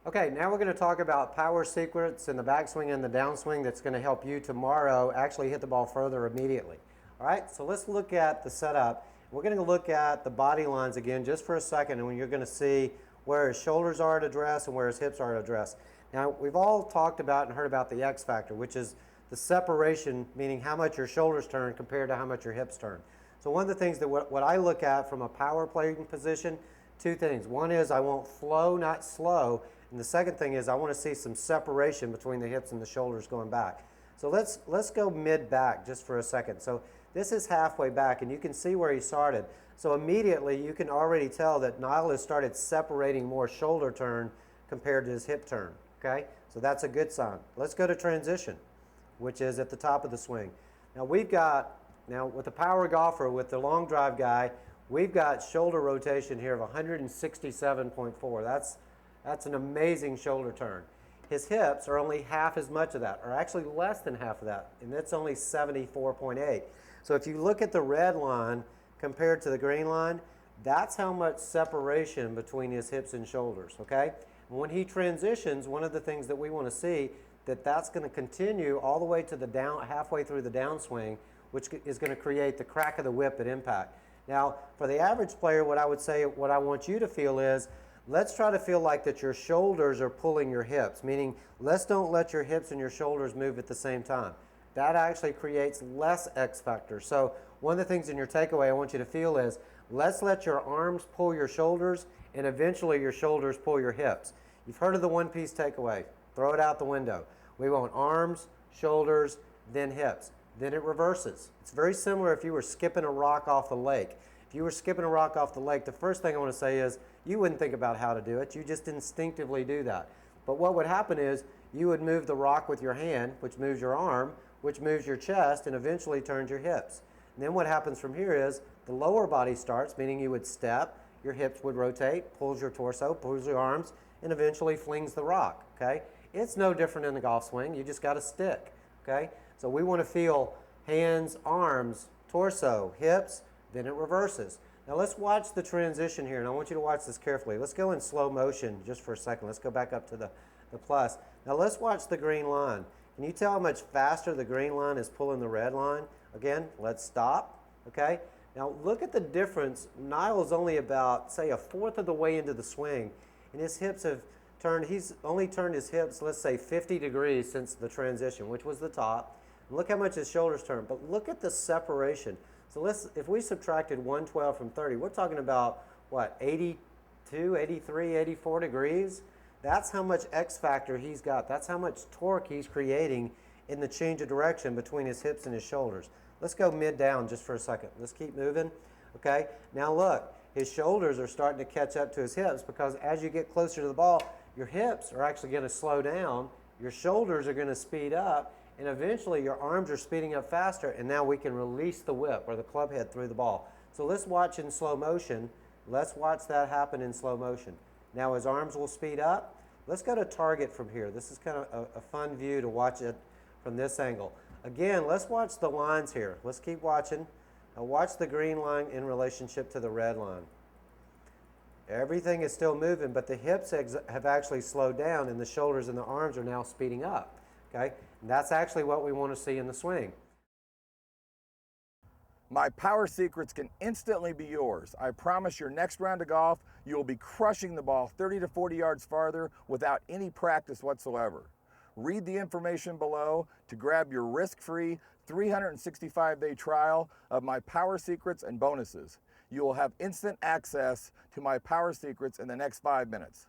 Okay, now we're going to talk about power secrets in the backswing and the downswing that's going to help you tomorrow actually hit the ball further immediately. All right, so let's look at the setup. We're going to look at the body lines again just for a second, and you're going to see where his shoulders are at address and where his hips are at address. Now, we've all talked about and heard about the X factor, which is the separation, meaning how much your shoulders turn compared to how much your hips turn. So one of the things that what I look at from a power playing position, two things. One is I want flow, not slow. And the second thing is I want to see some separation between the hips and the shoulders going back. So let's go mid-back just for a second. So this is halfway back, and you can see where he started. So immediately you can already tell that Niall has started separating more shoulder turn compared to his hip turn. Okay? So that's a good sign. Let's go to transition, which is at the top of the swing. Now with the power golfer, with the long drive guy, we've got shoulder rotation here of 167.4. That's an amazing shoulder turn. His hips are only half as much of that, or actually less than half of that, and that's only 74.8. So if you look at the red line compared to the green line, that's how much separation between his hips and shoulders, okay? And when he transitions, one of the things that we want to see that's going to continue all the way to the halfway through the downswing, which is going to create the crack of the whip at impact. Now, for the average player, what I want you to feel is, let's try to feel like that your shoulders are pulling your hips, meaning don't let your hips and your shoulders move at the same time. That actually creates less X factor. So one of the things in your takeaway I want you to feel is, let's let your arms pull your shoulders and eventually your shoulders pull your hips. You've heard of the one-piece takeaway. Throw it out the window. We want arms, shoulders, then hips. Then it reverses. It's very similar if you were skipping a rock off the lake. If you were skipping a rock off the lake, the first thing I want to say is you wouldn't think about how to do it. You just instinctively do that. But what would happen is you would move the rock with your hand, which moves your arm, which moves your chest, and eventually turns your hips. And then what happens from here is the lower body starts, meaning you would step, your hips would rotate, pulls your torso, pulls your arms, and eventually flings the rock, okay? It's no different in the golf swing. You just got a stick, okay? So we want to feel hands, arms, torso, hips, then it reverses. Now let's watch the transition here, and I want you to watch this carefully. Let's go in slow motion just for a second. Let's go back up to the plus. Now let's watch the green line. Can you tell how much faster the green line is pulling the red line? Again, let's stop, okay? Now look at the difference. Niall's only about, say, a fourth of the way into the swing, and his hips have turned, he's only turned his hips, let's say 50 degrees since the transition, which was the top. And look how much his shoulders turned, but look at the separation. So if we subtracted 112 from 30, we're talking about, what, 82, 83, 84 degrees? That's how much X factor he's got. That's how much torque he's creating in the change of direction between his hips and his shoulders. Let's go mid-down just for a second. Let's keep moving, okay? Now look, his shoulders are starting to catch up to his hips because as you get closer to the ball, your hips are actually going to slow down, your shoulders are going to speed up, and eventually your arms are speeding up faster, and now we can release the whip or the club head through the ball. So let's watch in slow motion. Let's watch that happen in slow motion. Now his arms will speed up. Let's go to target from here. This is kind of a fun view to watch it from this angle. Again, let's watch the lines here. Let's keep watching. Now watch the green line in relationship to the red line. Everything is still moving, but the hips have actually slowed down, and the shoulders and the arms are now speeding up. Okay? And that's actually what we want to see in the swing. My power secrets can instantly be yours. I promise your next round of golf, you will be crushing the ball 30 to 40 yards farther without any practice whatsoever. Read the information below to grab your risk-free 365-day trial of my power secrets and bonuses. You will have instant access to my power secrets in the next 5 minutes.